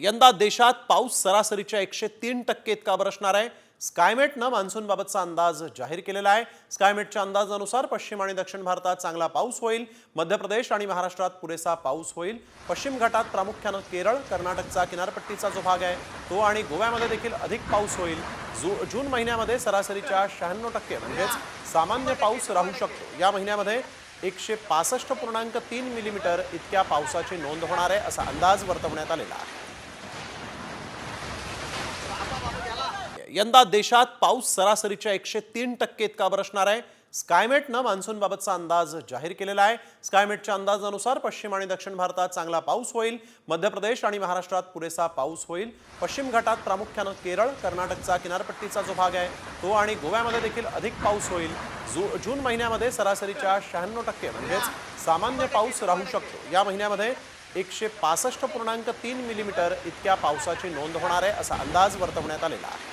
यंदा देशात पाऊस सरासरीच्या 103% इतका बरसणार आहे। स्कायमेटनं मान्सूनबाबतचा अंदाज जाहीर केलेला आहे। स्कायमेटच्या अंदाजानुसार पश्चिम आणि दक्षिण भारतात चांगला पाऊस होईल। मध्य प्रदेश आणि महाराष्ट्रात पुरेसा पाऊस होईल। पश्चिम घाटात प्रामुख्याने केरळ, कर्नाटकचा किनारपट्टीचा जो भाग आहे तो आणि गोव्यामध्ये देखील अधिक पाऊस होईल। जून महिन्यामध्ये सरासरीच्या 96% म्हणजेच सामान्य पाऊस राहू शकतो। या महिन्यामध्ये 165.3 मिलीमीटर इतक्या पावसाची नोंद होणार आहे असा अंदाज वर्तवण्यात आलेला आहे। यंदा देशात पाऊस सरासरीच्या 103% इतका बरसणार आहे। स्कायमेटनं मान्सूनबाबतचा अंदाज जाहीर केलेला आहे। स्कायमेटच्या अंदाजानुसार पश्चिम आणि दक्षिण भारतात चांगला पाऊस होईल। मध्य प्रदेश आणि महाराष्ट्रात पुरेसा पाऊस होईल। पश्चिम घाटात प्रामुख्याने केरळ, कर्नाटकचा किनारपट्टीचा जो भाग आहे तो आणि गोव्यामध्ये देखील अधिक पाऊस होईल। जून महिन्यामध्ये सरासरीच्या 96% म्हणजेच सामान्य पाऊस राहू शकतो। या महिन्यामध्ये 165.3 मिलीमीटर इतक्या पावसाची नोंद होणार आहे असा अंदाज वर्तवण्यात आलेला आहे।